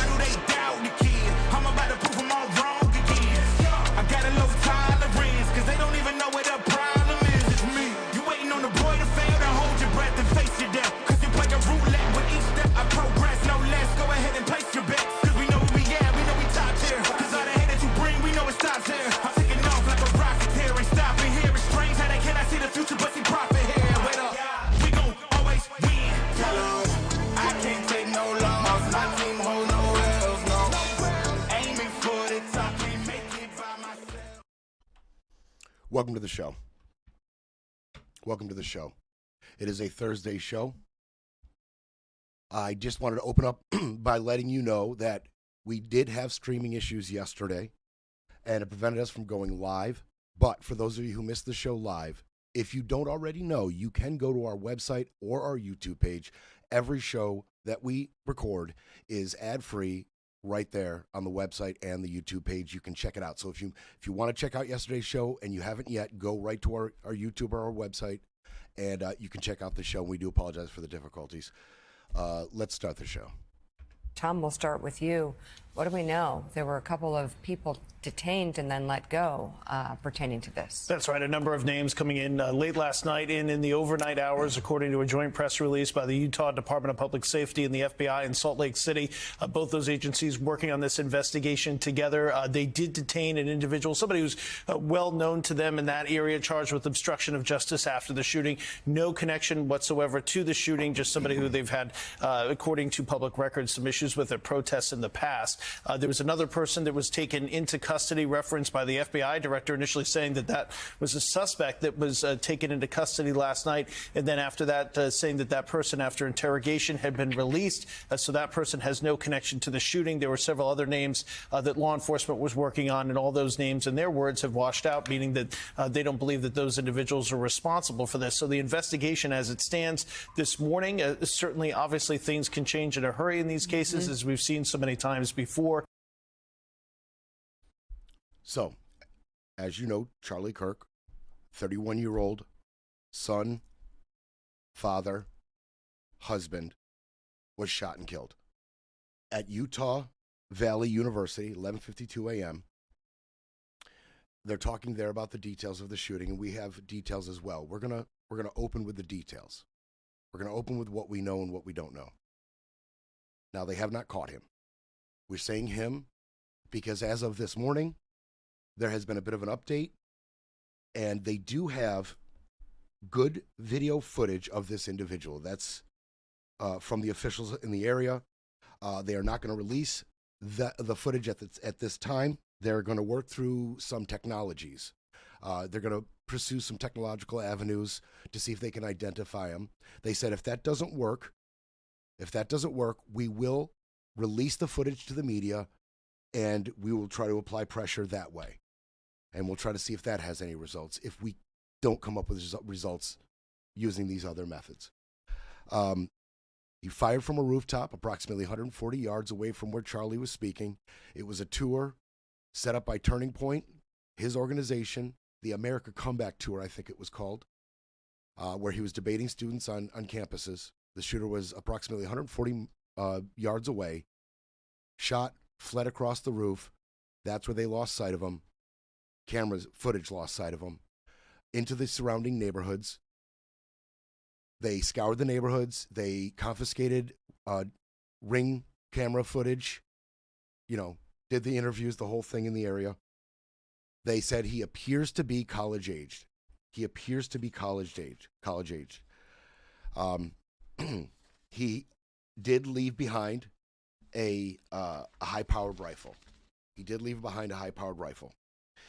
Why do they doubt the kid? I'm about to prove them all wrong again. I got a low tolerance, cause they don't even know what the problem is. It's me. You waiting on the boy to fail, to hold your breath and face your death. Cause you play a roulette with each step I progress, no less. Go ahead and place your bets. Cause we know who we at, we know we top tier. Cause all the hate that you bring, we know it stops here. I'm taking off like a rocket here, ain't stopping here. It's strange how they cannot see the future, but see profit here. Wait up, we gon' always win. Tell 'em I can't take no loss. My team hold no L's, no. Aiming for the top, can't make it by myself. Welcome to the show. Welcome to the show. It is a Thursday show. I just wanted to open up by letting you know that we did have streaming issues yesterday, and it prevented us from going live. But for those of you who missed the show live, if you don't already know, you can go to our website or our YouTube page. Every show that we record is ad-free right there on the website and the YouTube page. You can check it out. So if you want to check out yesterday's show and you haven't yet, go right to our YouTube or our website, and you can check out the show. We do apologize for the difficulties. Let's start the show. Tom, we'll start with you. What do we know? There were a couple of people detained and then let go pertaining to this. That's right. A number of names coming in late last night and in the overnight hours, according to a joint press release by the Utah Department of Public Safety and the FBI in Salt Lake City. Both those agencies working on this investigation together. They did detain an individual, somebody who's well known to them in that area, charged with obstruction of justice after the shooting. No connection whatsoever to the shooting, just somebody who they've had, according to public records, some issues with their protests in the past. There was another person that was taken into custody, referenced by the FBI director, initially saying that that was a suspect that was taken into custody last night. And then after that, saying that that person, after interrogation, had been released. So that person has no connection to the shooting. There were several other names that law enforcement was working on, and all those names, in their words, have washed out, meaning that they don't believe that those individuals are responsible for this. So the investigation as it stands this morning, certainly, obviously, things can change in a hurry in these cases, as we've seen so many times before. So, as you know, Charlie Kirk, 31-year-old son, father, husband, was shot and killed at Utah Valley University, 11:52 a.m. They're talking there about the details of the shooting, and we have details as well. We're gonna open with the details. We're gonna open with what we know and what we don't know. Now, they have not caught him. We're saying him because as of this morning, there has been a bit of an update, and they do have good video footage of this individual. That's from the officials in the area. They are not going to release the footage at this time. They're going to work through some technologies. They're going to pursue some technological avenues to see if they can identify him. They said if that doesn't work, we will release the footage to the media, and we will try to apply pressure that way. And we'll try to see if that has any results, if we don't come up with results using these other methods. He fired from a rooftop approximately 140 yards away from where Charlie was speaking. It was a tour set up by Turning Point, his organization, the America Comeback Tour, I think it was called, where he was debating students on campuses. The shooter was approximately 140 yards away, shot, fled across the roof. That's where they lost sight of him. Cameras, footage lost sight of him. Into the surrounding neighborhoods. They scoured the neighborhoods. They confiscated Ring camera footage. Did the interviews, the whole thing in the area. They said he appears to be college-aged. He did leave behind a high-powered rifle.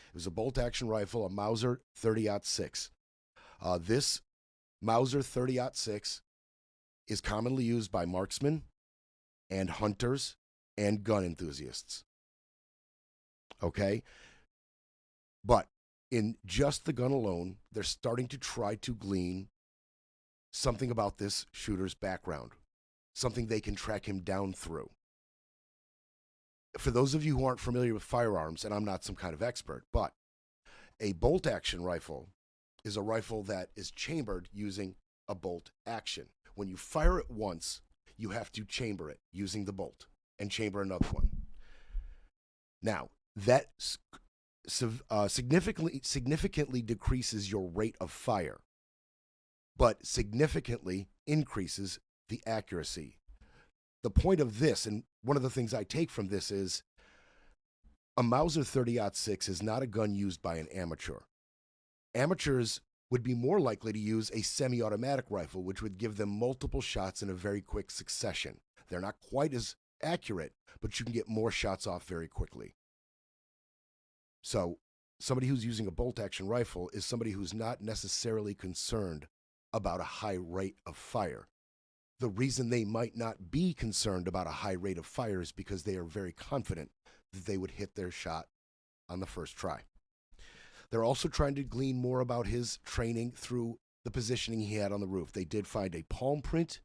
It was a bolt-action rifle, a Mauser 30-06. This Mauser 30-06 is commonly used by marksmen and hunters and gun enthusiasts. Okay? But in just the gun alone, they're starting to try to glean something about this shooter's background, something they can track him down through. For those of you who aren't familiar with firearms, and I'm not some kind of expert, but a bolt-action rifle is a rifle that is chambered using a bolt action. When you fire it once, you have to chamber it using the bolt. and chamber another one. Now, that significantly decreases your rate of fire, but significantly increases the accuracy. The point of this, and one of the things I take from this, is a Mauser 30-06 is not a gun used by an amateur. Amateurs would be more likely to use a semi-automatic rifle, which would give them multiple shots in a very quick succession. They're not quite as accurate, but you can get more shots off very quickly. So somebody who's using a bolt-action rifle is somebody who's not necessarily concerned about a high rate of fire. The reason they might not be concerned about a high rate of fire is because they are very confident that they would hit their shot on the first try. They're also trying to glean more about his training through the positioning he had on the roof. They did find a palm print,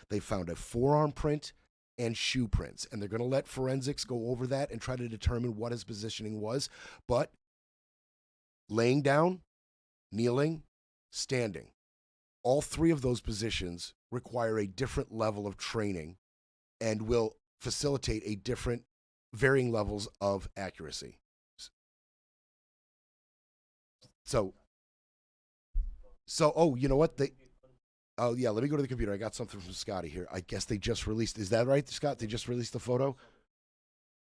they found a forearm print, and shoe prints. And they're going to let forensics go over that and try to determine what his positioning was. But laying down, kneeling, standing, all three of those positions require a different level of training and will facilitate a different varying levels of accuracy. So, oh, you know what? Oh, yeah, let me go to the computer. I got something from Scotty here. I guess they just released. Is that right, Scott? They just released the photo?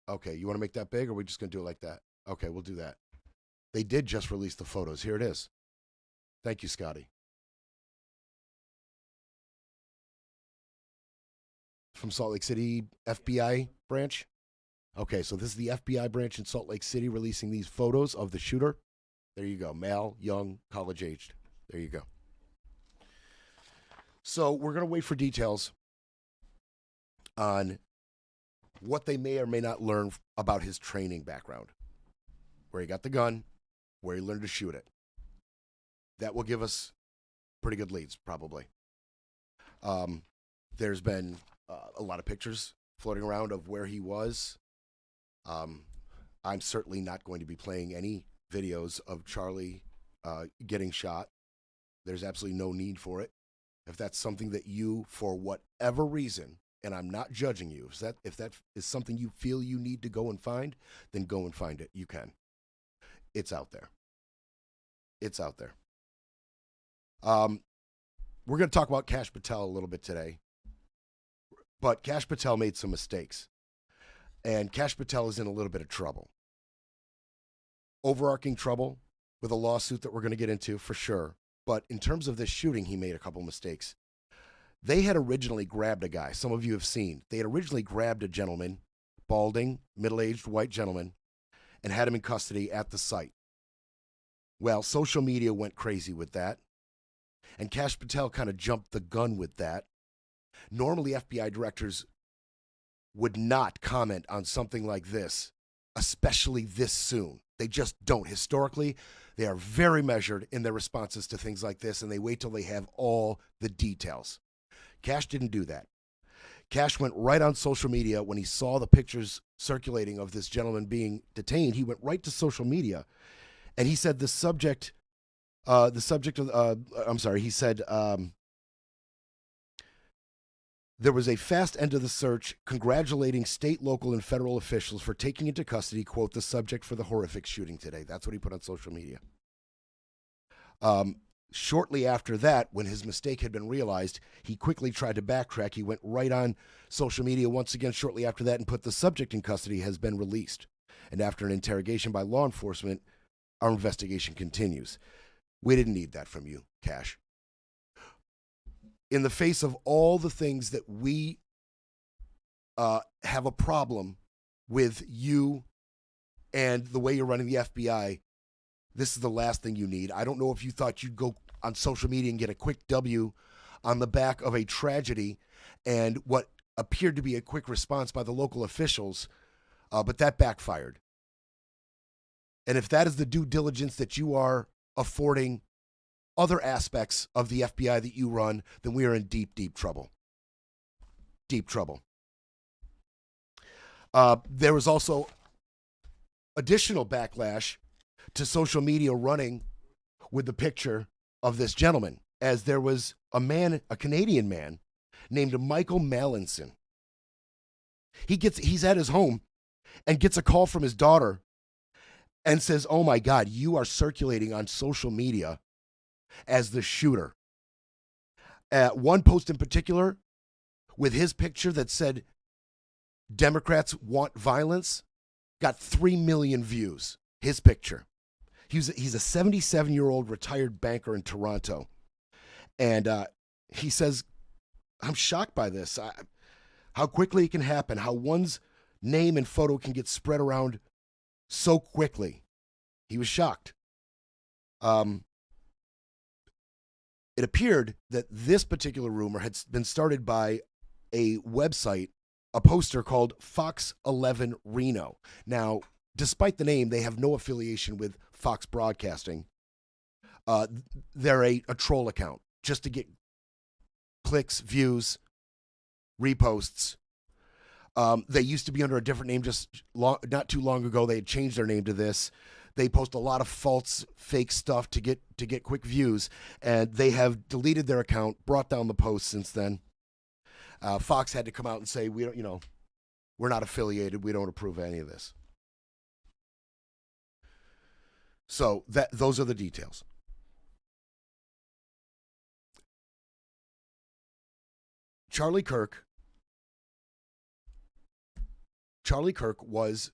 Okay, you want to make that big, or are we just going to do it like that? Okay, we'll do that. They did just release the photos. Here it is. Thank you, Scotty. From Salt Lake City FBI branch. Okay, so this is the FBI branch in Salt Lake City releasing these photos of the shooter. There you go. Male, young, college-aged. There you go. So we're going to wait for details on what they may or may not learn about his training background, where he got the gun, where he learned to shoot it. That will give us pretty good leads, probably. There's been a lot of pictures floating around of where he was. I'm certainly not going to be playing any videos of Charlie getting shot. There's absolutely no need for it. If that's something that you, for whatever reason, and I'm not judging you, if that is something you feel you need to go and find, then go and find it. You can. It's out there. It's out there. We're going to talk about Kash Patel a little bit today. But Kash Patel made some mistakes. And Kash Patel is in a little bit of trouble. Overarching trouble with a lawsuit that we're going to get into for sure. But in terms of this shooting, he made a couple mistakes. They had originally grabbed a guy. Some of you have seen. They had originally grabbed a gentleman, balding, middle-aged white gentleman, and had him in custody at the site. Well, social media went crazy with that. And Kash Patel kind of jumped the gun with that. Normally, FBI directors would not comment on something like this, especially this soon. They just don't. Historically, they are very measured in their responses to things like this, and they wait till they have all the details. Kash didn't do that. Kash went right on social media when he saw the pictures circulating of this gentleman being detained. He went right to social media, and he said he said, there was a fast end to the search, congratulating state, local, and federal officials for taking into custody, quote, the subject for the horrific shooting today. That's what he put on social media. Shortly after that, when his mistake had been realized, he quickly tried to backtrack. He went right on social media once again shortly after that and put the subject in custody has been released. And after an interrogation by law enforcement, our investigation continues. We didn't need that from you, Kash. In the face of all the things that we have a problem with you and the way you're running the FBI, this is the last thing you need. I don't know if you thought you'd go on social media and get a quick W on the back of a tragedy and what appeared to be a quick response by the local officials, but that backfired. And if that is the due diligence that you are affording other aspects of the FBI that you run, then we are in deep, deep trouble. Deep trouble. There was also additional backlash to social media running with the picture of this gentleman, as there was a Canadian man named Michael Mallinson. He's at his home and gets a call from his daughter and says, "Oh my God, you are circulating on social media as the shooter." One post in particular with his picture that said, "Democrats want violence," got 3 million views. His picture. He's a 77-year-old retired banker in Toronto. And he says, "I'm shocked by this. How quickly it can happen, how one's name and photo can get spread around so quickly." He was shocked. It appeared that this particular rumor had been started by a website, a poster called Fox 11 Reno. Now, despite the name, they have no affiliation with Fox Broadcasting. They're a troll account just to get clicks, views, reposts. They used to be under a different name not too long ago. They had changed their name to this. They post a lot of false, fake stuff to get quick views, and they have deleted their account, brought down the post since then. Fox had to come out and say, "We don't, we're not affiliated. We don't approve any of this." So those are the details. Charlie Kirk was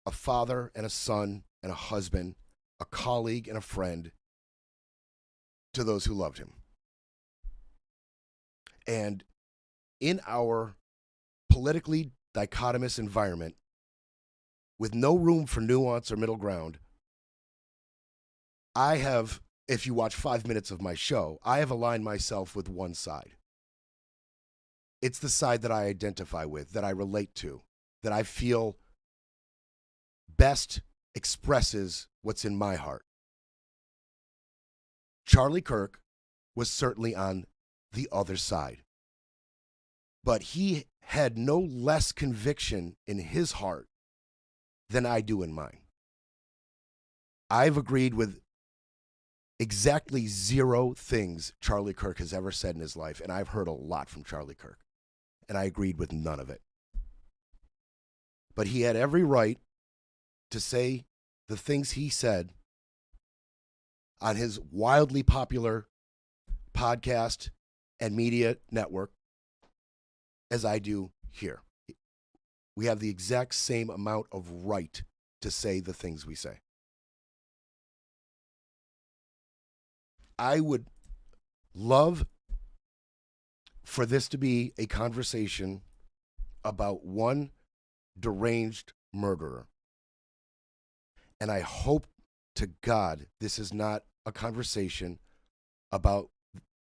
a father and a son and a husband, a colleague and a friend to those who loved him. And in our politically dichotomous environment, with no room for nuance or middle ground, I have, if you watch 5 minutes of my show, I have aligned myself with one side. It's the side that I identify with, that I relate to, that I feel best expresses what's in my heart. Charlie Kirk was certainly on the other side, but he had no less conviction in his heart than I do in mine. I've agreed with exactly 0 things Charlie Kirk has ever said in his life, and I've heard a lot from Charlie Kirk, and I agreed with none of it. But he had every right to say the things he said on his wildly popular podcast and media network as I do here. We have the exact same amount of right to say the things we say. I would love for this to be a conversation about one deranged murderer. And I hope to God this is not a conversation about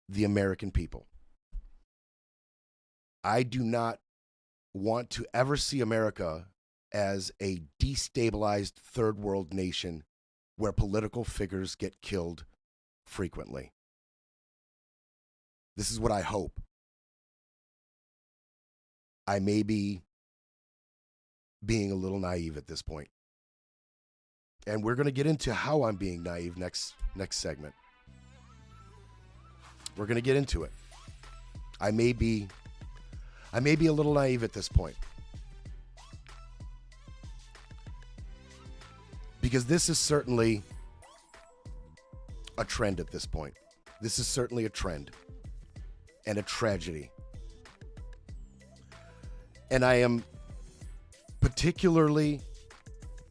the American people. I do not want to ever see America as a destabilized third world nation where political figures get killed frequently. This is what I hope. I may be being a little naive at this point. And we're going to get into how I'm being naive next segment. We're going to get into it. I may be a little naive at this point. Because this is certainly a trend at this point. This is certainly a trend and a tragedy. And I am particularly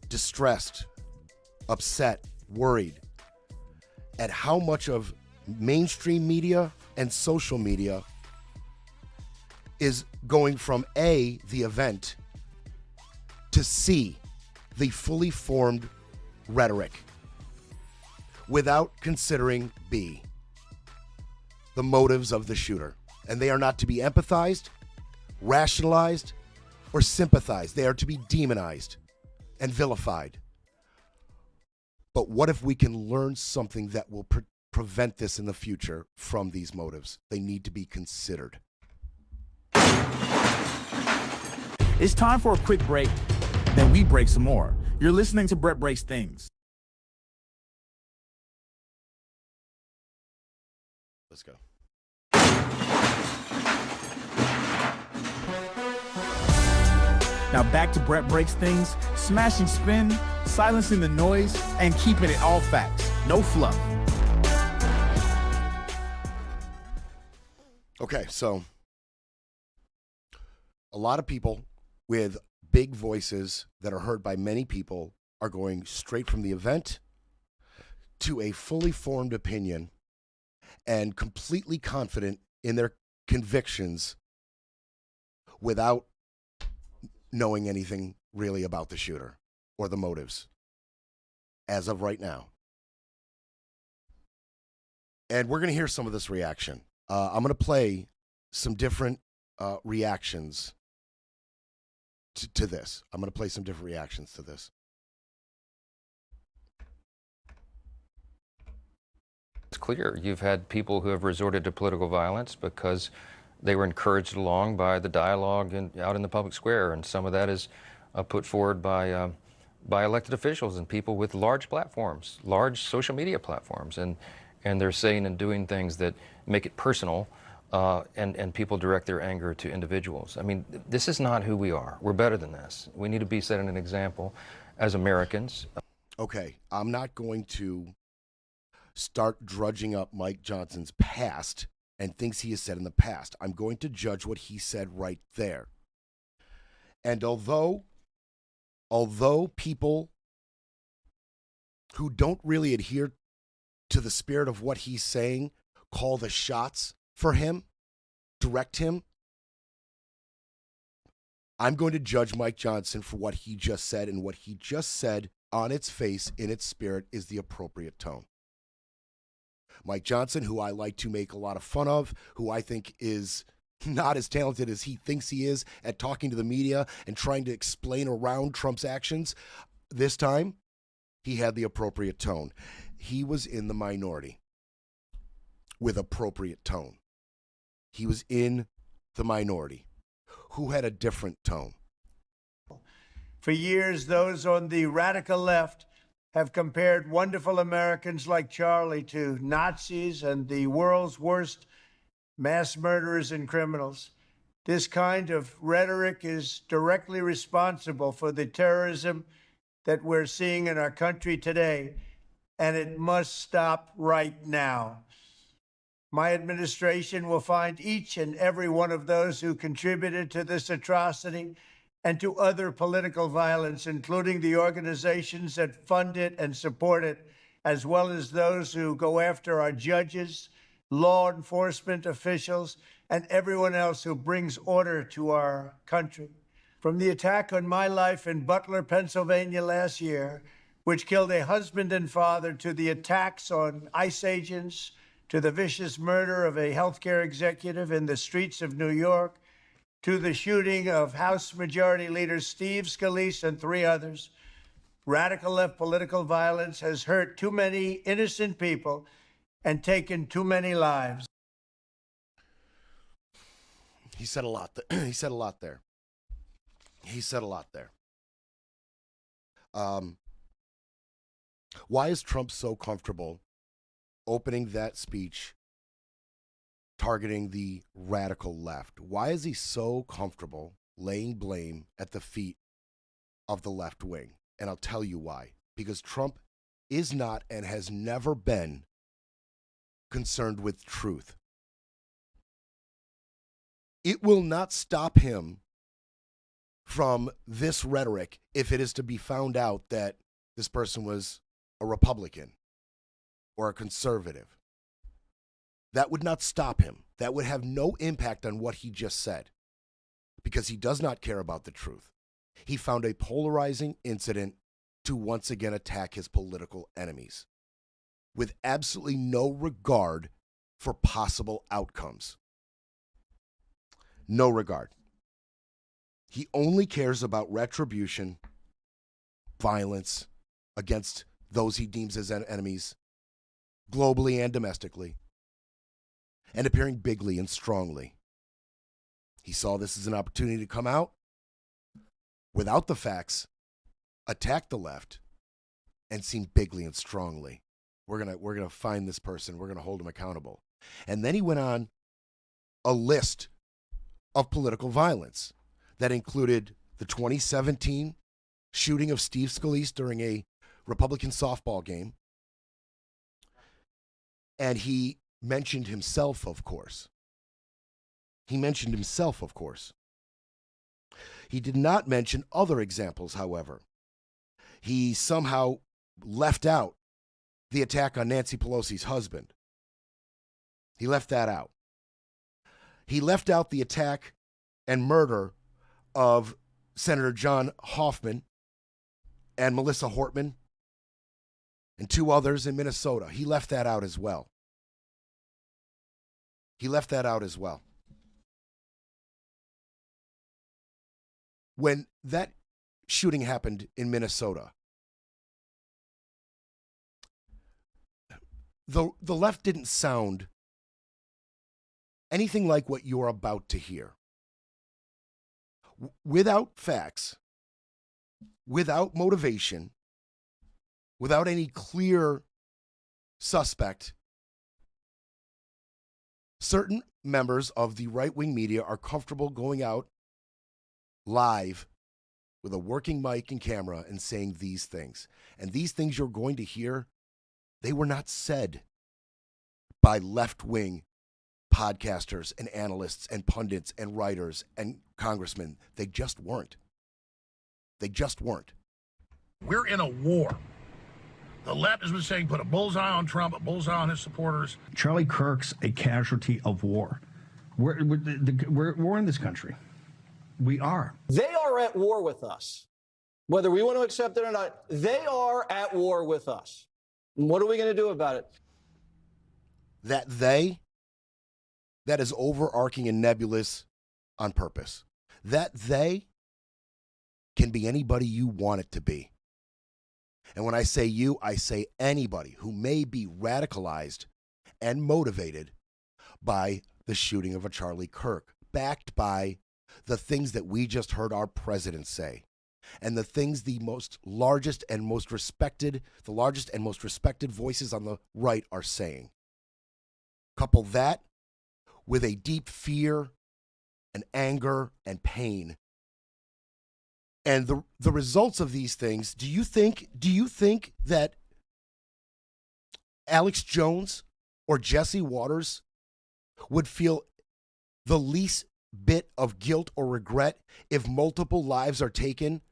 distressed, upset, worried at how much of mainstream media and social media is going from A, the event, to C, the fully formed rhetoric, without considering B, the motives of the shooter. And they are not to be empathized, rationalized, or sympathized. They are to be demonized and vilified. But what if we can learn something that will prevent this in the future from these motives? They need to be considered. It's time for a quick break, then we break some more. You're listening to Brett Breaks Things. Let's go. Now back to Brett Breaks Things, smashing spin, silencing the noise, and keeping it all facts. No fluff. Okay, so a lot of people with big voices that are heard by many people are going straight from the event to a fully formed opinion and completely confident in their convictions without knowing anything really about the shooter or the motives as of right now. And we're going to hear some of this reaction. I'm going to play some different reactions to this. I'm going to play some different reactions to this. It's clear you've had people who have resorted to political violence because they were encouraged along by the dialogue out in the public square, and some of that is put forward by elected officials and people with large platforms, large social media platforms, and they're saying and doing things that make it personal, and people direct their anger to individuals. I mean, this is not who we are. We're better than this. We need to be setting an example as Americans. Okay, I'm not going to start drudging up Mike Johnson's past and things he has said in the past. I'm going to judge what he said right there. And although people who don't really adhere to the spirit of what he's saying call the shots for him, direct him, I'm going to judge Mike Johnson for what he just said, and what he just said on its face, in its spirit, is the appropriate tone. Mike Johnson, who I like to make a lot of fun of, who I think is not as talented as he thinks he is at talking to the media and trying to explain around Trump's actions, this time, he had the appropriate tone. He was in the minority with appropriate tone. He was in the minority who had a different tone. For years, those on the radical left have compared wonderful Americans like Charlie to Nazis and the world's worst mass murderers and criminals. This kind of rhetoric is directly responsible for the terrorism that we're seeing in our country today, and it must stop right now. My administration will find each and every one of those who contributed to this atrocity and to other political violence, including the organizations that fund it and support it, as well as those who go after our judges, law enforcement officials, and everyone else who brings order to our country. From the attack on my life in Butler, Pennsylvania last year, which killed a husband and father, to the attacks on ICE agents, to the vicious murder of a healthcare executive in the streets of New York, to the shooting of House Majority Leader Steve Scalise and 3 others, radical left political violence has hurt too many innocent people and taken too many lives. He said a lot. He said a lot there. He said a lot there. Why is Trump so comfortable opening that speech targeting the radical left? Why is he so comfortable laying blame at the feet of the left wing? And I'll tell you why. Because Trump is not and has never been concerned with truth. It will not stop him from this rhetoric if it is to be found out that this person was a Republican or a conservative. That would not stop him. That would have no impact on what he just said, because he does not care about the truth. He found a polarizing incident to once again attack his political enemies with absolutely no regard for possible outcomes. No regard. He only cares about retribution, violence against those he deems as enemies, globally and domestically, and appearing bigly and strongly. He saw this as an opportunity to come out without the facts, attack the left, and seem bigly and strongly. We're gonna find this person. We're gonna hold him accountable. And then he went on a list of political violence that included the 2017 shooting of Steve Scalise during a Republican softball game. And he mentioned himself, of course. He mentioned himself, of course. He did not mention other examples, however. He somehow left out the attack on Nancy Pelosi's husband. He left that out. He left out the attack and murder of Senator John Hoffman and Melissa Hortman and 2 others in Minnesota. He left that out as well. He left that out as well. When that shooting happened in Minnesota, the left didn't sound anything like what you're about to hear. Without facts, without motivation, without any clear suspect, certain members of the right-wing media are comfortable going out live with a working mic and camera and saying these things. And these things you're going to hear, they were not said by left-wing podcasters and analysts and pundits and writers and congressmen. They just weren't. They just weren't. We're in a war. The left has been saying put a bullseye on Trump, a bullseye on his supporters. Charlie Kirk's a casualty of war. We're in this country. We are. They are at war with us. Whether we want to accept it or not, they are at war with us. And what are we going to do about it? That is overarching and nebulous on purpose. That they can be anybody you want it to be. And when I say you, I say anybody who may be radicalized and motivated by the shooting of a Charlie Kirk, backed by the things that we just heard our president say, and the things the largest and most respected voices on the right are saying. Couple that with a deep fear and anger and pain. And the results of these things, do you think that Alex Jones or Jesse Waters would feel the least bit of guilt or regret if multiple lives are taken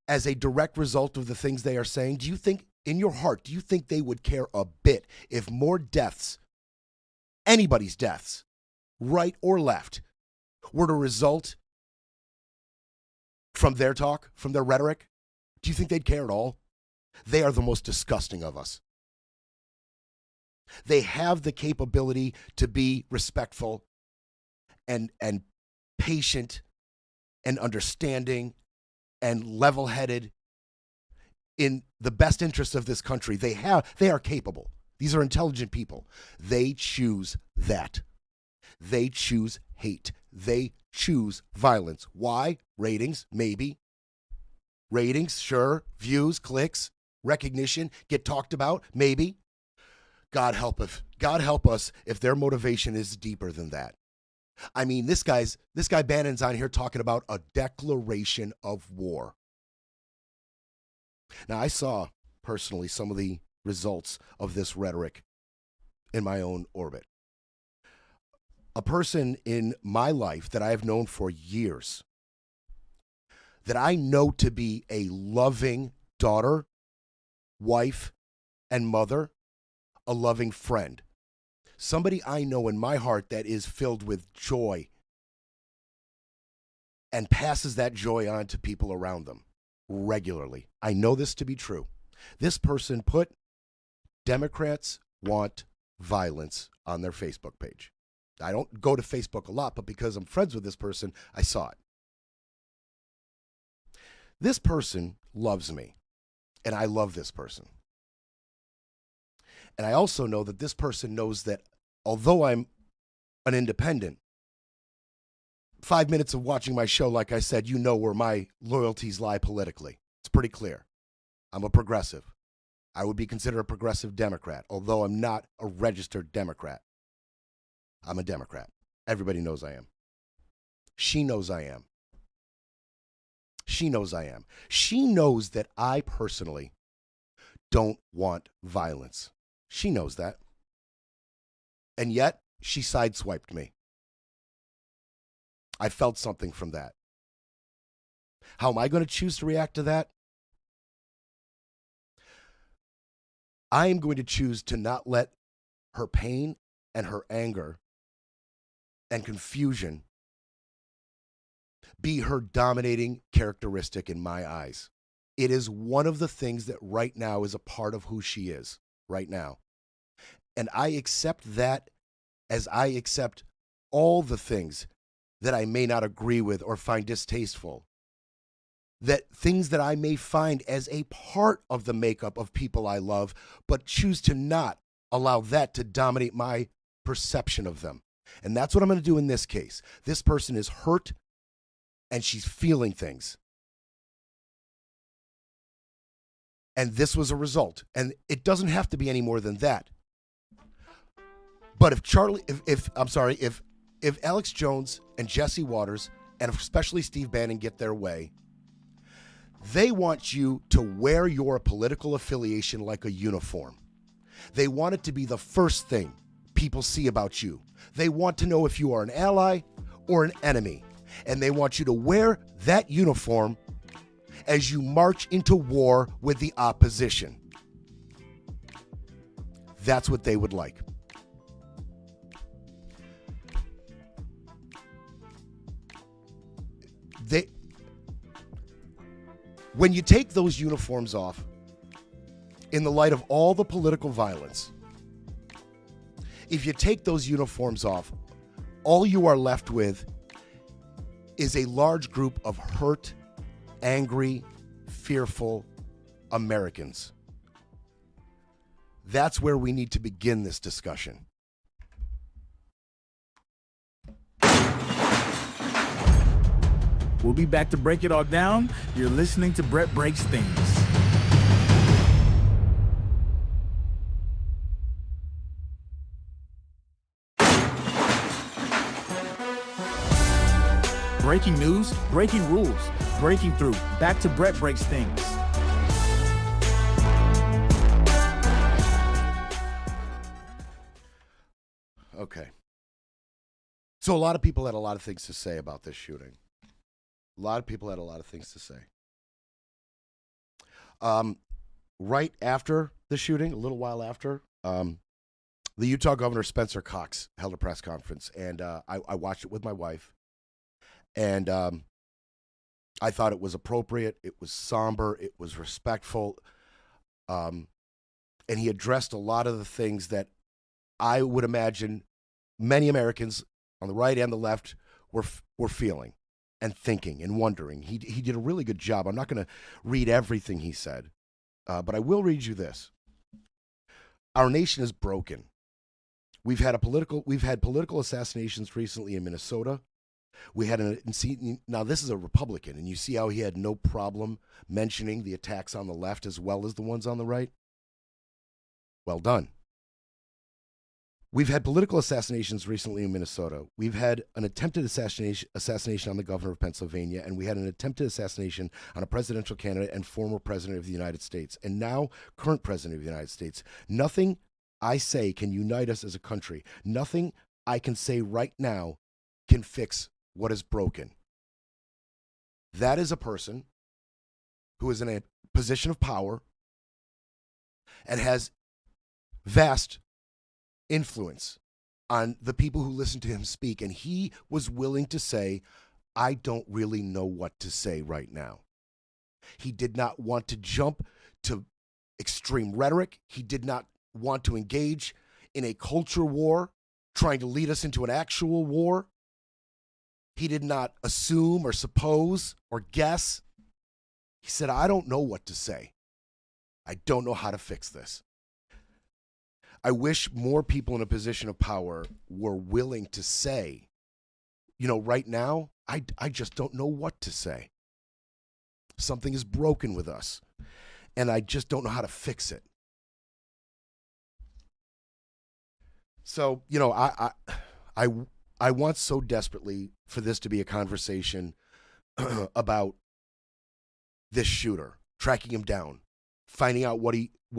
as a direct result of the things they are saying? Do you think, in your heart, do you think they would care a bit if more deaths, anybody's deaths, right or left, were to result from their talk, from their rhetoric? Do you think they'd care at all? They are the most disgusting of us. They have the capability to be respectful and patient and understanding and level-headed in the best interests of this country. They are capable. These are intelligent people. They choose that. They choose hate. They choose violence. Why? Ratings, maybe. Ratings, sure. Views, clicks, recognition, get talked about, maybe. God help us if their motivation is deeper than that. I mean, this guy Bannon's on here talking about a declaration of war. Now, I saw personally some of the results of this rhetoric in my own orbit. A person in my life that I have known for years, that I know to be a loving daughter, wife, and mother, a loving friend. Somebody I know in my heart that is filled with joy and passes that joy on to people around them regularly. I know this to be true. This person put Democrats want violence on their Facebook page. I don't go to Facebook a lot, but because I'm friends with this person, I saw it. This person loves me, and I love this person. And I also know that this person knows that although I'm an independent, 5 minutes of watching my show, like I said, you know where my loyalties lie politically. It's pretty clear. I'm a progressive. I would be considered a progressive Democrat, although I'm not a registered Democrat. I'm a Democrat. Everybody knows I am. She knows I am. She knows I am. She knows that I personally don't want violence. She knows that. And yet, she sideswiped me. I felt something from that. How am I going to choose to react to that? I am going to choose to not let her pain and her anger and confusion be her dominating characteristic in my eyes. It is one of the things that right now is a part of who she is right now. And I accept that as I accept all the things that I may not agree with or find distasteful. That things that I may find as a part of the makeup of people I love, but choose to not allow that to dominate my perception of them. And that's what I'm going to do in this case. This person is hurt and she's feeling things. And this was a result. And it doesn't have to be any more than that. But if Alex Jones and Jesse Waters, and especially Steve Bannon, get their way, they want you to wear your political affiliation like a uniform. They want it to be the first thing people see about you. They want to know if you are an ally or an enemy. And they want you to wear that uniform as you march into war with the opposition. That's what they would like. When you take those uniforms off, in the light of all the political violence, if you take those uniforms off, all you are left with is a large group of hurt, angry, fearful Americans. That's where we need to begin this discussion. We'll be back to break it all down. You're listening to Brett Breaks Things. Breaking news, breaking rules, breaking through. Back to Brett Breaks Things. Okay. So a lot of people had a lot of things to say about this shooting. A lot of people had a lot of things to say. Right after the shooting, a little while after, the Utah Governor Spencer Cox held a press conference, and I watched it with my wife. And I thought it was appropriate. It was somber. It was respectful. And he addressed a lot of the things that I would imagine many Americans on the right and the left were feeling and thinking and wondering. He did a really good job. I'm not going to read everything he said, but I will read you this. Our nation is broken. We've had political assassinations recently in Minnesota. Now this is a Republican, and you see how he had no problem mentioning the attacks on the left as well as the ones on the right? Well done. We've had political assassinations recently in Minnesota. We've had an attempted assassination on the governor of Pennsylvania, and we had an attempted assassination on a presidential candidate and former president of the United States, and now current president of the United States. Nothing I say can unite us as a country. Nothing I can say right now can fix what is broken. That is a person who is in a position of power and has vast influence on the people who listen to him speak, and he was willing to say, I don't really know what to say right now. He did not want to jump to extreme rhetoric. He did not want to engage in a culture war, trying to lead us into an actual war. He did not assume or suppose or guess. He said, I don't know what to say. I don't know how to fix this. I wish more people in a position of power were willing to say, right now, I just don't know what to say. Something is broken with us, and I just don't know how to fix it. So, I want so desperately for this to be a conversation about this shooter, tracking him down, finding out what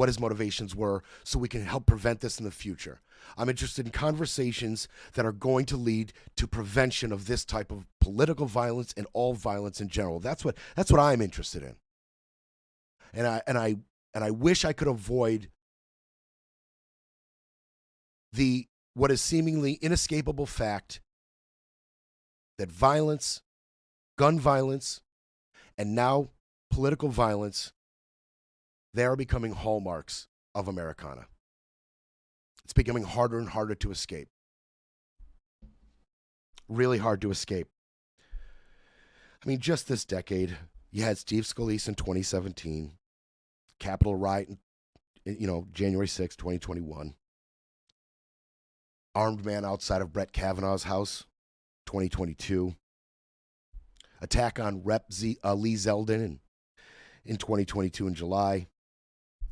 his motivations were so we can help prevent this in the future. I'm interested in conversations that are going to lead to prevention of this type of political violence and all violence in general. That's what I'm interested in. And I wish I could avoid what is seemingly inescapable fact that violence, gun violence, and now political violence, they are becoming hallmarks of Americana. It's becoming harder and harder to escape. Really hard to escape. I mean, just this decade, you had Steve Scalise in 2017, Capitol riot, January 6, 2021. Armed man outside of Brett Kavanaugh's house, 2022. Attack on Rep. Lee Zeldin in 2022 in July.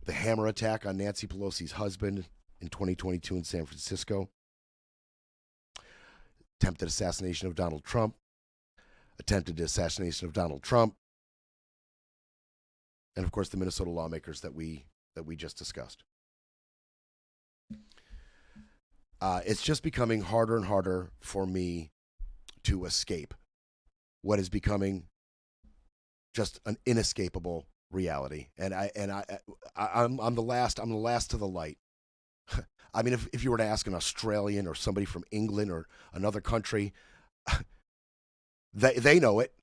The hammer attack on Nancy Pelosi's husband in 2022 in San Francisco. Attempted assassination of Donald Trump. Attempted assassination of Donald Trump. And of course, the Minnesota lawmakers that we just discussed. It's just becoming harder and harder for me to escape what is becoming just an inescapable reality. And I'm the last to the light. I mean, if you were to ask an Australian or somebody from England or another country, they know it.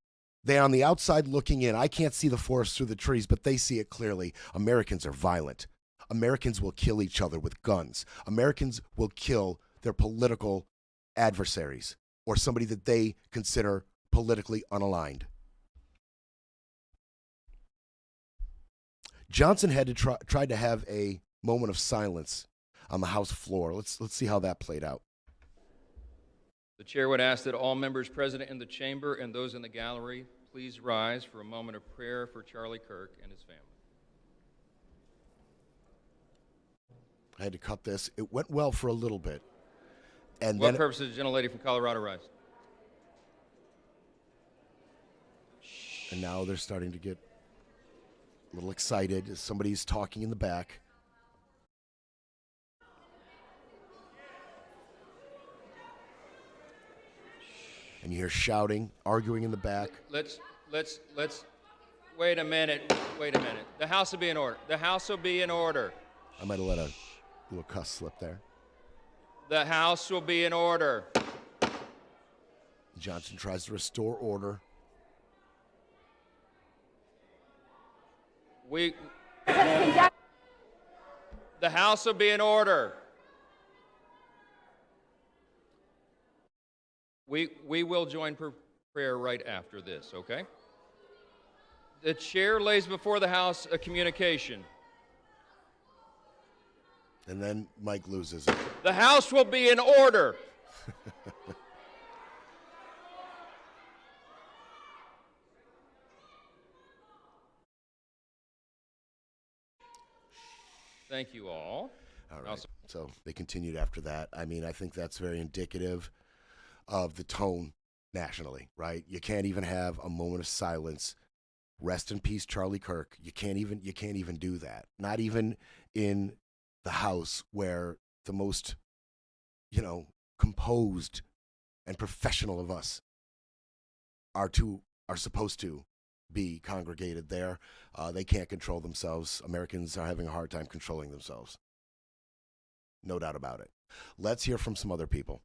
They're on the outside looking in. I can't see the forest through the trees, but they see it clearly. Americans are violent. Americans will kill each other with guns. Americans will kill their political adversaries or somebody that they consider politically unaligned. Johnson had to try to have a moment of silence on the House floor. Let's see how that played out. The chair would ask that all members present in the chamber and those in the gallery please rise for a moment of prayer for Charlie Kirk and his family. I had to cut this. It went well for a little bit. And What then purpose does the gentlelady from Colorado rise? And now they're starting to get a little excited as somebody's talking in the back. And you hear shouting, arguing in the back. Let's wait a minute. The House will be in order. The House will be in order. I might have let a little cuss slip there. The House will be in order. Johnson tries to restore order. The House will be in order. We will join prayer right after this, okay? The chair lays before the House a communication. And then Mike loses it. The House will be in order. Thank you all. All right. So they continued after that. I mean, I think that's very indicative of the tone nationally, right? You can't even have a moment of silence. Rest in peace, Charlie Kirk. You can't even do that. Not even in the House, where the most, composed and professional of us are supposed to be congregated there. They can't control themselves. Americans are having a hard time controlling themselves. No doubt about it. Let's hear from some other people.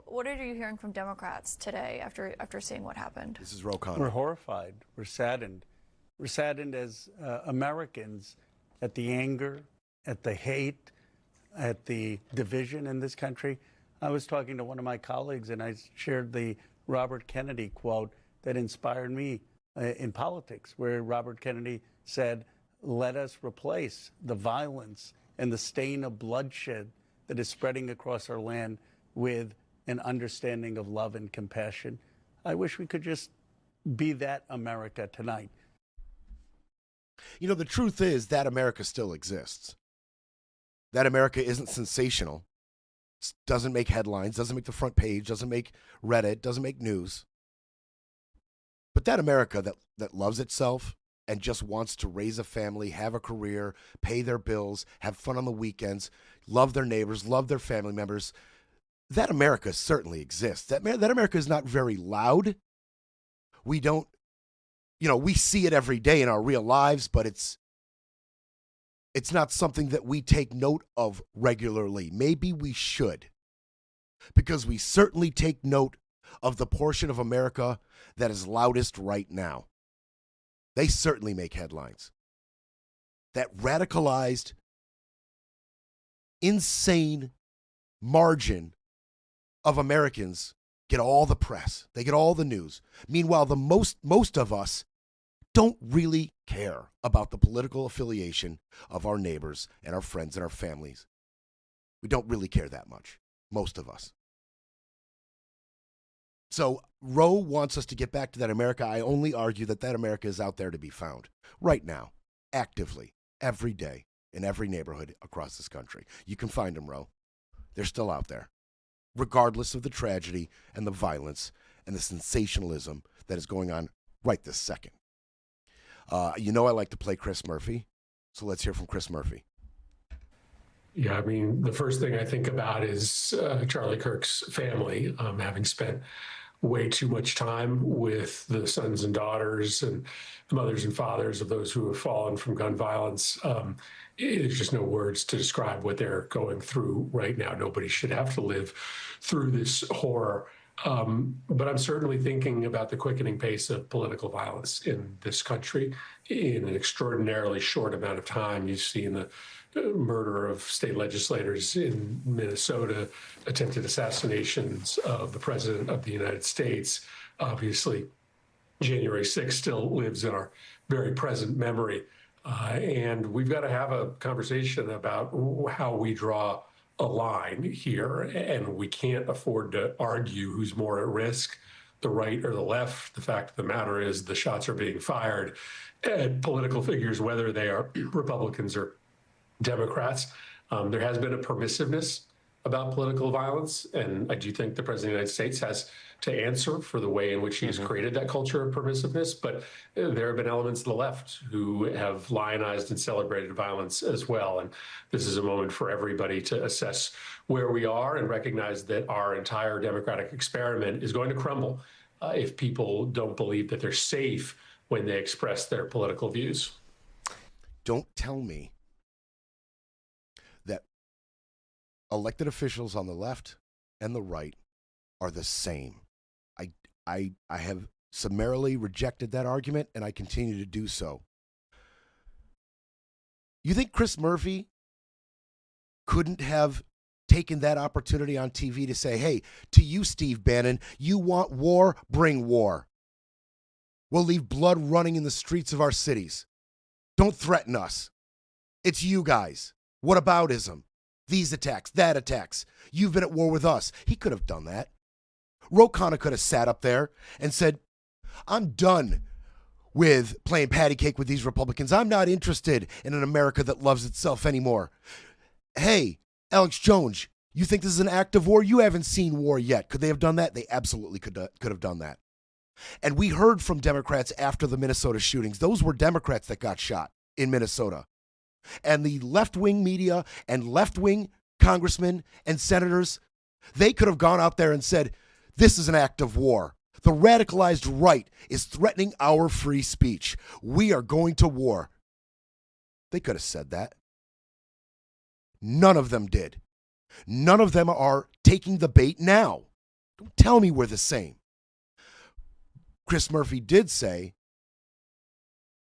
What are you hearing from Democrats today after seeing what happened? This is Ro Connor. We're horrified. We're saddened. We're saddened as Americans at the anger, at the hate, at the division in this country. I was talking to one of my colleagues and I shared the Robert Kennedy quote that inspired me in politics, where Robert Kennedy said, "Let us replace the violence and the stain of bloodshed that is spreading across our land with an understanding of love and compassion." I wish we could just be that America tonight. The truth is that America still exists. That America isn't sensational. Doesn't make headlines, doesn't make the front page, doesn't make Reddit, doesn't make news. But that America that loves itself and just wants to raise a family, have a career, pay their bills, have fun on the weekends, love their neighbors, love their family members, that America certainly exists. That America is not very loud. We don't, we see it every day in our real lives, but it's not something that we take note of regularly. Maybe we should, because we certainly take note of the portion of America that is loudest right now. They certainly make headlines. That radicalized, insane margin of Americans get all the press. They get all the news. Meanwhile, the most of us don't really care about the political affiliation of our neighbors and our friends and our families. We don't really care that much, most of us. So Roe wants us to get back to that America. I only argue that America is out there to be found right now, actively, every day, in every neighborhood across this country. You can find them, Roe. They're still out there, regardless of the tragedy and the violence and the sensationalism that is going on right this second. I like to play Chris Murphy, so let's hear from Chris Murphy. Yeah, I mean, the first thing I think about is Charlie Kirk's family, having spent way too much time with the sons and daughters and the mothers and fathers of those who have fallen from gun violence. There's just no words to describe what they're going through right now. Nobody should have to live through this horror. But I'm certainly thinking about the quickening pace of political violence in this country. In an extraordinarily short amount of time, you've seen the murder of state legislators in Minnesota, attempted assassinations of the President of the United States. Obviously, January 6th still lives in our very present memory. And we've got to have a conversation about how we draw a line here, and we can't afford to argue who's more at risk, the right or the left. The fact of the matter is the shots are being fired at political figures, whether they are Republicans or Democrats. There has been a permissiveness about political violence, and I do think the President of the United States has to answer for the way in which he's created that culture of permissiveness. But there have been elements of the left who have lionized and celebrated violence as well. And this is a moment for everybody to assess where we are and recognize that our entire democratic experiment is going to crumble if people don't believe that they're safe when they express their political views. Don't tell me that elected officials on the left and the right are the same. I have summarily rejected that argument, and I continue to do so. You think Chris Murphy couldn't have taken that opportunity on TV to say, hey, to you, Steve Bannon, you want war? Bring war. We'll leave blood running in the streets of our cities. Don't threaten us. It's you guys. Whataboutism? These attacks, that attacks. You've been at war with us. He could have done that. Ro Khanna could have sat up there and said, I'm done with playing patty cake with these Republicans. I'm not interested in an America that loves itself anymore. Hey, Alex Jones, you think this is an act of war? You haven't seen war yet. Could they have done that? They absolutely could have done that. And we heard from Democrats after the Minnesota shootings. Those were Democrats that got shot in Minnesota. And the left-wing media and left-wing congressmen and senators, they could have gone out there and said, this is an act of war. The radicalized right is threatening our free speech. We are going to war. They could have said that. None of them did. None of them are taking the bait now. Don't tell me we're the same. Chris Murphy did say,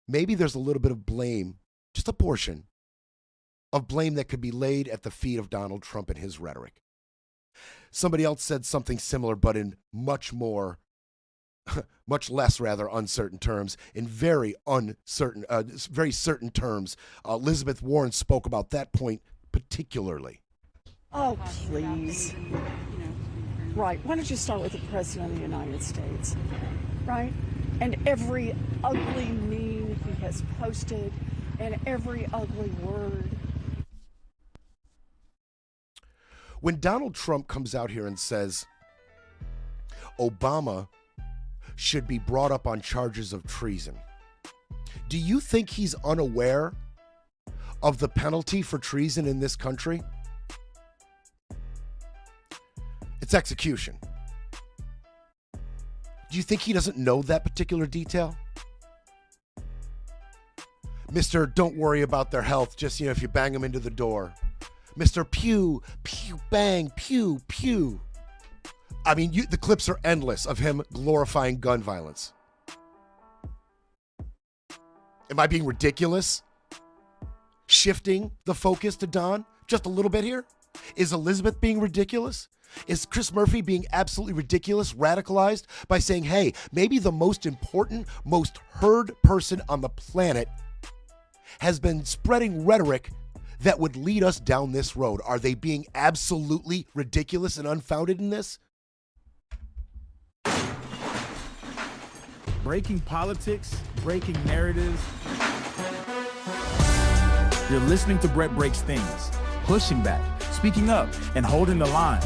maybe there's a little bit of blame, just a portion of blame that could be laid at the feet of Donald Trump and his rhetoric. Somebody else said something similar, but in much less uncertain terms, in very certain terms. Elizabeth Warren spoke about that point particularly. Oh, please. Right. Why don't you start with the President of the United States? Right? And every ugly meme he has posted and every ugly word. When Donald Trump comes out here and says Obama should be brought up on charges of treason. Do you think he's unaware of the penalty for treason in this country? It's execution. Do you think he doesn't know that particular detail? Mr. Don't worry about their health, just, if you bang them into the door. Mr. Pew, pew, bang, pew, pew. I mean, the clips are endless of him glorifying gun violence. Am I being ridiculous? Shifting the focus to Don just a little bit here? Is Elizabeth being ridiculous? Is Chris Murphy being absolutely ridiculous, radicalized by saying, hey, maybe the most important, most heard person on the planet has been spreading rhetoric that would lead us down this road? Are they being absolutely ridiculous and unfounded in this? Breaking politics, breaking narratives. You're listening to Brett Breaks Things, pushing back, speaking up, and holding the line.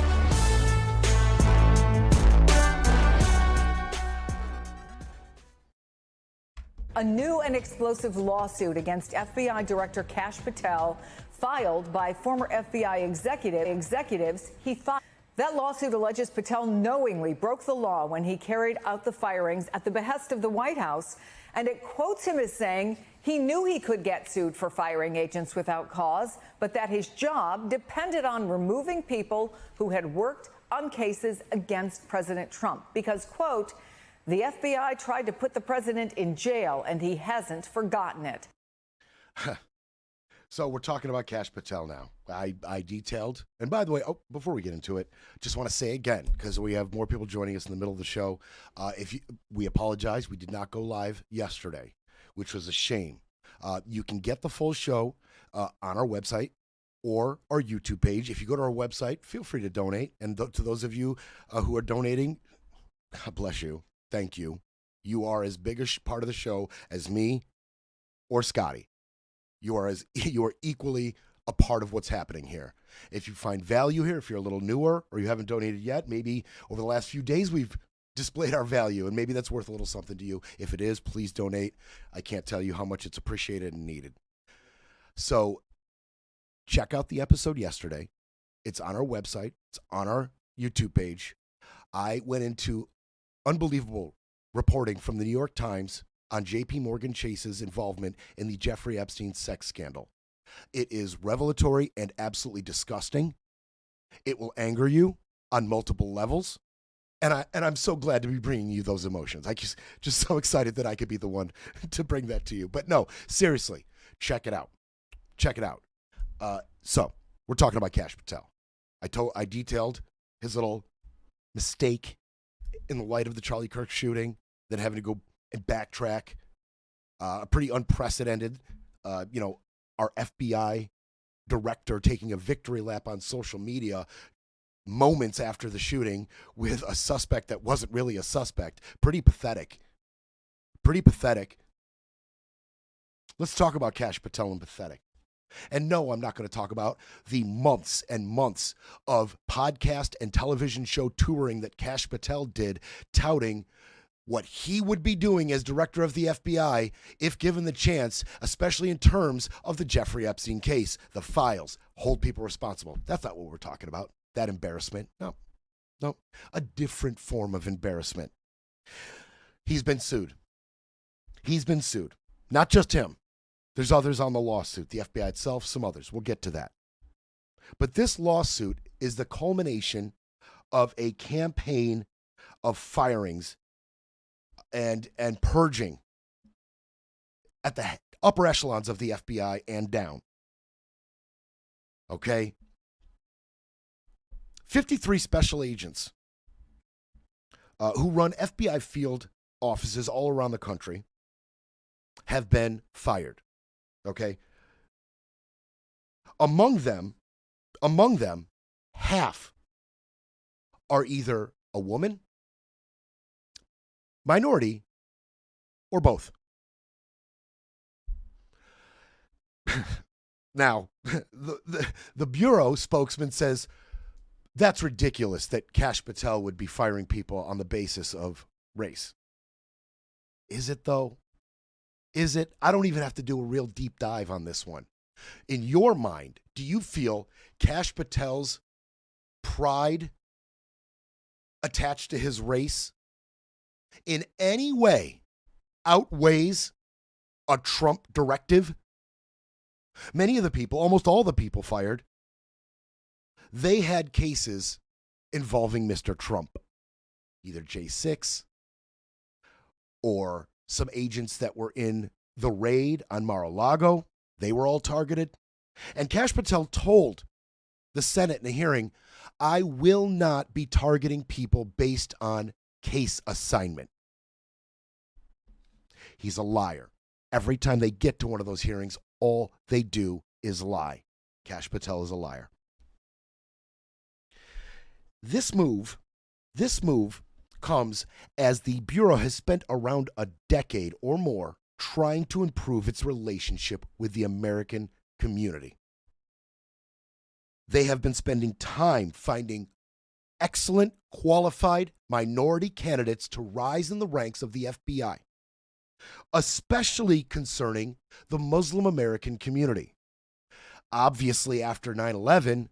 A new and explosive lawsuit against FBI Director Kash Patel, filed by former FBI executives he fired. That lawsuit alleges Patel knowingly broke the law when he carried out the firings at the behest of the White House, and it quotes him as saying he knew he could get sued for firing agents without cause, but that his job depended on removing people who had worked on cases against President Trump because, quote, the FBI tried to put the president in jail, and he hasn't forgotten it. So we're talking about Kash Patel now. I detailed, and by the way, before we get into it, just want to say again, because we have more people joining us in the middle of the show, we apologize. We did not go live yesterday, which was a shame. You can get the full show on our website or our YouTube page. If you go to our website, feel free to donate. And to those of you who are donating, God bless you. Thank you. You are as big a part of the show as me or Scotty. You are equally a part of what's happening here. If you find value here, if you're a little newer or you haven't donated yet, maybe over the last few days we've displayed our value, and maybe that's worth a little something to you. If it is, please donate. I can't tell you how much it's appreciated and needed. So check out the episode yesterday. It's on our website. It's on our YouTube page. I went into unbelievable reporting from the New York Times on J.P. Morgan Chase's involvement in the Jeffrey Epstein sex scandal. It is revelatory and absolutely disgusting. It will anger you on multiple levels. And I'm so glad to be bringing you those emotions. I just so excited that I could be the one to bring that to you. But no, seriously, check it out. Check it out. So we're talking about Kash Patel. I detailed his little mistake in the light of the Charlie Kirk shooting, then having to go and backtrack. Pretty unprecedented. Our FBI director taking a victory lap on social media moments after the shooting with a suspect that wasn't really a suspect. Pretty pathetic. Pretty pathetic. Let's talk about Kash Patel and pathetic. And no, I'm not going to talk about the months and months of podcast and television show touring that Kash Patel did, touting what he would be doing as director of the FBI if given the chance, especially in terms of the Jeffrey Epstein case, the files, hold people responsible. That's not what we're talking about. That embarrassment. No. A different form of embarrassment. He's been sued. Not just him. There's others on the lawsuit, the FBI itself, some others. We'll get to that. But this lawsuit is the culmination of a campaign of firings and purging at the upper echelons of the FBI and down. Okay? 53 special agents who run FBI field offices all around the country have been fired. Okay? Among them, half are either a woman, minority, or both. Now, the Bureau spokesman says that's ridiculous that Kash Patel would be firing people on the basis of race. Is it, though? Is it? I don't even have to do a real deep dive on this one. In your mind, do you feel Kash Patel's pride attached to his race in any way outweighs a Trump directive? Many of the people, almost all the people fired, they had cases involving Mr. Trump, either J6 or some agents that were in the raid on Mar-a-Lago. They were all targeted. And Kash Patel told the Senate in a hearing, I will not be targeting people based on case assignment. He's a liar. Every time they get to one of those hearings, all they do is lie. Kash Patel is a liar. This move comes as the Bureau has spent around a decade or more trying to improve its relationship with the American community. They have been spending time finding excellent, qualified minority candidates to rise in the ranks of the FBI, especially concerning the Muslim American community. Obviously, after 9/11,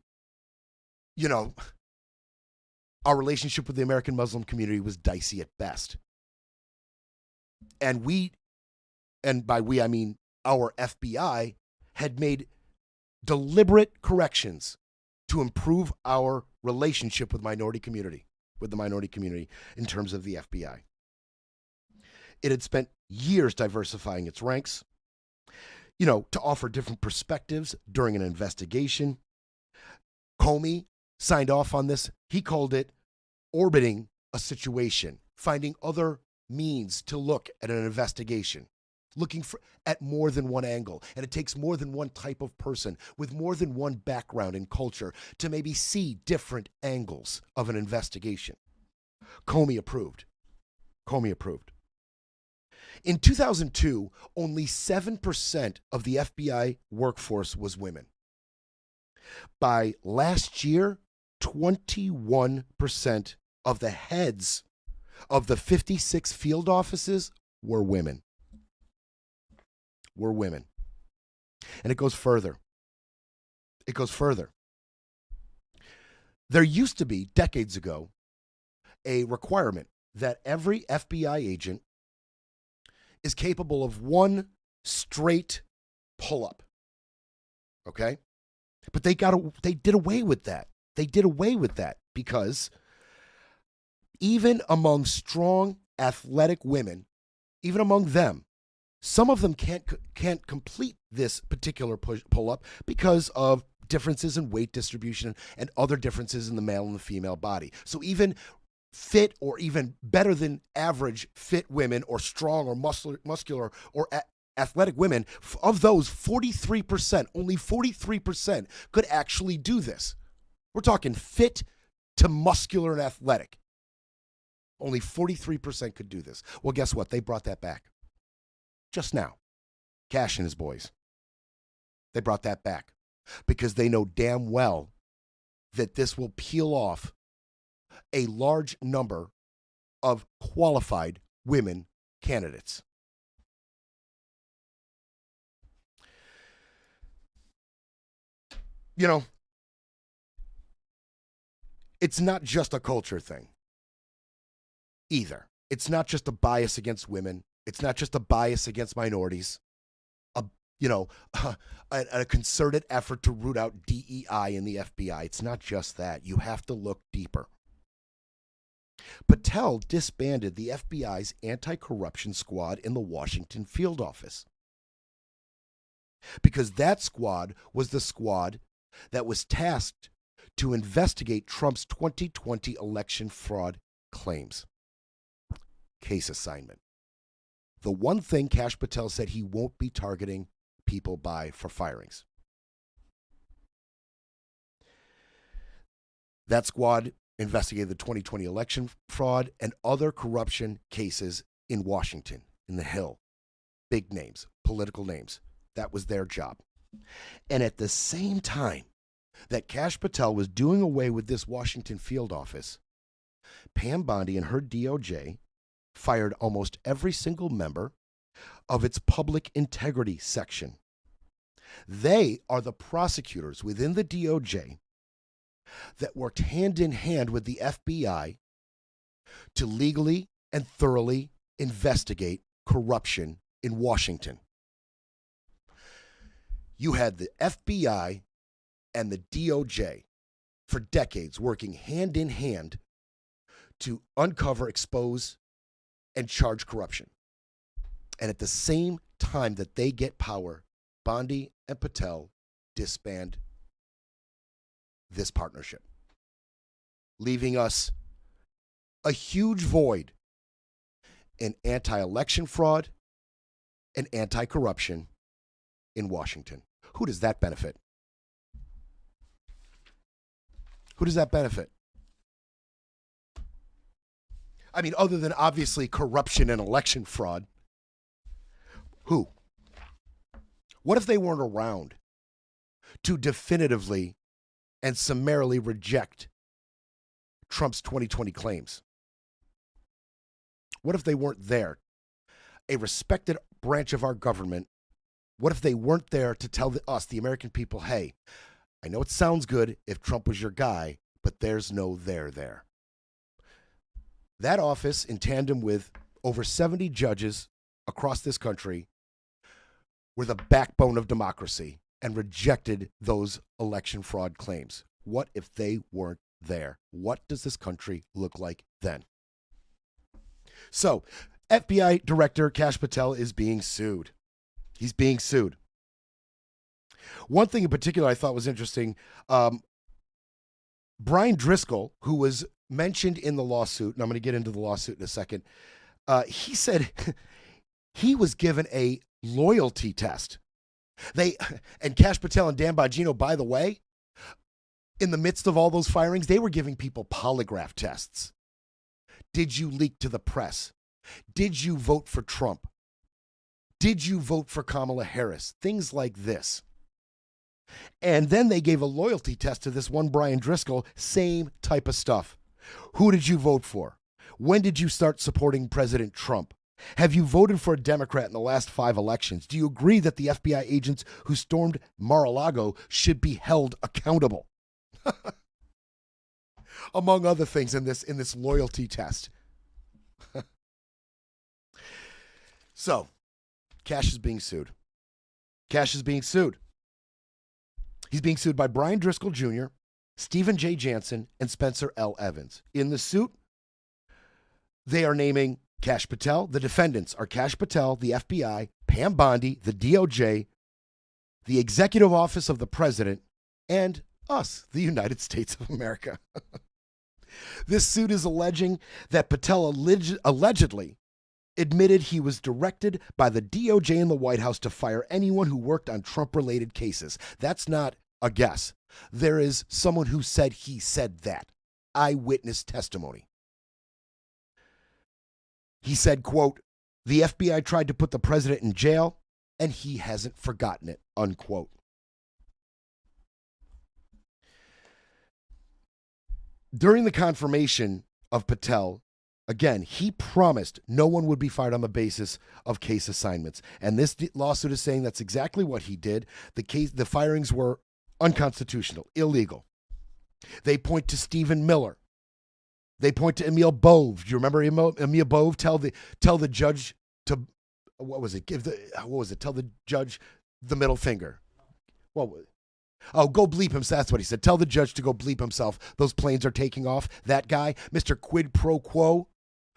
our relationship with the American Muslim community was dicey at best. And by we, I mean our FBI, had made deliberate corrections to improve our relationship with the minority community in terms of the FBI. It had spent years diversifying its ranks, to offer different perspectives during an investigation. Comey signed off on this. He called it orbiting a situation, finding other means to look at an investigation, looking at more than one angle. And it takes more than one type of person with more than one background and culture to maybe see different angles of an investigation. Comey approved. In 2002, only 7% of the FBI workforce was women. By last year, 21% of the heads of the 56 field offices were women. And it goes further. There used to be, decades ago, a requirement that every FBI agent is capable of one straight pull-up. Okay? But they did away with that. Because even among strong, athletic women, even among them, some of them can't complete this particular pull-up because of differences in weight distribution and other differences in the male and the female body. So even fit or even better than average fit women or strong or muscular or athletic women, of those 43%, only 43% could actually do this. We're talking fit to muscular and athletic. Only 43% could do this. Well, guess what? They brought that back. Just now. Kash and his boys. They brought that back because they know damn well that this will peel off a large number of qualified women candidates. It's not just a culture thing either. It's not just a bias against women. It's not just a bias against minorities. A concerted effort to root out DEI in the FBI. It's not just that. You have to look deeper. Patel disbanded the FBI's anti-corruption squad in the Washington field office because that squad was the squad that was tasked to investigate Trump's 2020 election fraud claims. Case assignment. The one thing Kash Patel said he won't be targeting people for firings. That squad investigated the 2020 election fraud and other corruption cases in Washington, in the Hill. Big names, political names. That was their job. And at the same time that Kash Patel was doing away with this Washington field office, Pam Bondi and her DOJ fired almost every single member of its public integrity section. They are the prosecutors within the DOJ that worked hand in hand with the FBI to legally and thoroughly investigate corruption in Washington. You had the FBI and the DOJ for decades working hand in hand to uncover, expose, and charge corruption. And at the same time that they get power, Bondi and Patel disband this partnership, leaving us a huge void in anti-election fraud and anti-corruption in Washington. Who does that benefit? Who does that benefit? I mean, other than obviously corruption and election fraud, who? What if they weren't around to definitively and summarily reject Trump's 2020 claims? What if they weren't there? A respected branch of our government, what if they weren't there to tell us, the American people, hey, I know it sounds good if Trump was your guy, but there's no there. That office, in tandem with over 70 judges across this country, were the backbone of democracy and rejected those election fraud claims. What if they weren't there? What does this country look like then? So, FBI Director Kash Patel is being sued. He's being sued. One thing in particular I thought was interesting, Brian Driscoll, who was mentioned in the lawsuit, and I'm going to get into the lawsuit in a second, he said he was given a loyalty test. And Kash Patel and Dan Bongino, by the way, in the midst of all those firings, they were giving people polygraph tests. Did you leak to the press? Did you vote for Trump? Did you vote for Kamala Harris? Things like this. And then they gave a loyalty test to this one Brian Driscoll, same type of stuff. Who did you vote for? When did you start supporting President Trump? Have you voted for a Democrat in the last 5 elections? Do you agree that the FBI agents who stormed Mar-a-Lago should be held accountable? Among other things in this loyalty test. So, Kash is being sued. Kash is being sued. He's being sued by Brian Driscoll Jr., Stephen J. Jansen, and Spencer L. Evans. In the suit, they are naming Kash Patel. The defendants are Kash Patel, the FBI, Pam Bondi, the DOJ, the Executive Office of the President, and us, the United States of America. This suit is alleging that Patel allegedly admitted he was directed by the DOJ and the White House to fire anyone who worked on Trump-related cases. That's not a guess. There is someone who said he said that. Eyewitness testimony. He said, quote, the FBI tried to put the president in jail, and he hasn't forgotten it, unquote. During the confirmation of Patel, again, he promised no one would be fired on the basis of case assignments. And this lawsuit is saying that's exactly what he did. The firings were unconstitutional, illegal. They point to Stephen Miller. They point to Emil Bove. Do you remember Emil Bove? Tell the judge to, what was it? Tell the judge the middle finger. What was it? Oh, go bleep him. That's what he said. Tell the judge to go bleep himself. Those planes are taking off. That guy, Mr. Quid Pro Quo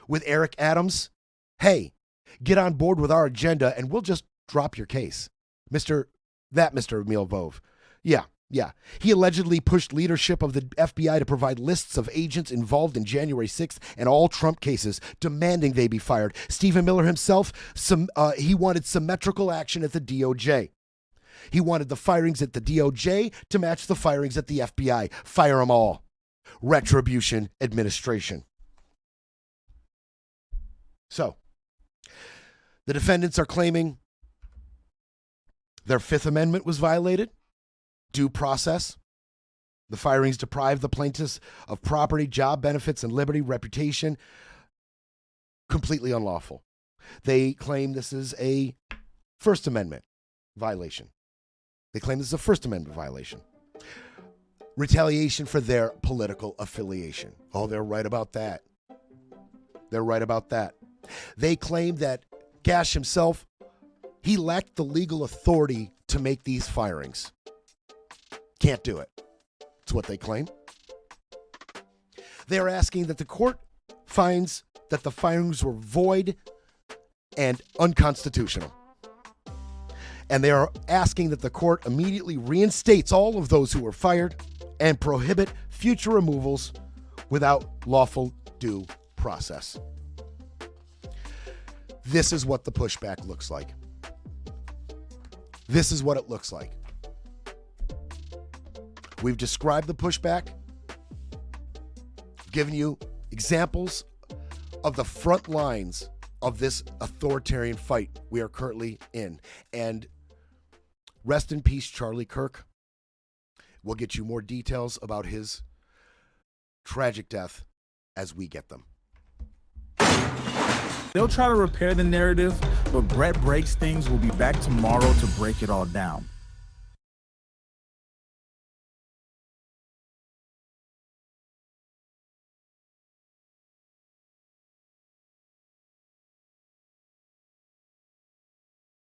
with Eric Adams. Hey, get on board with our agenda and we'll just drop your case. Mr. Emil Bove. Yeah. He allegedly pushed leadership of the FBI to provide lists of agents involved in January 6th and all Trump cases, demanding they be fired. Stephen Miller himself, he wanted symmetrical action at the DOJ. He wanted the firings at the DOJ to match the firings at the FBI. Fire them all. Retribution administration. So, the defendants are claiming their Fifth Amendment was violated. Due process. The firings deprived the plaintiffs of property, job benefits, and liberty, reputation. completely unlawful. They claim this is a First Amendment violation. Retaliation for their political affiliation. Oh, they're right about that. They claim that Cash himself, he lacked the legal authority to make these firings. Can't do it. That's what they claim. They're asking that the court finds that the firings were void and unconstitutional. And they are asking that the court immediately reinstates all of those who were fired and prohibit future removals without lawful due process. This is what the pushback looks like. This is what it looks like. We've described the pushback, given you examples of the front lines of this authoritarian fight we are currently in. And rest in peace, Charlie Kirk. We'll get you more details about his tragic death as we get them. They'll try to repair the narrative, but Brett Breaks Things will be back tomorrow to break it all down.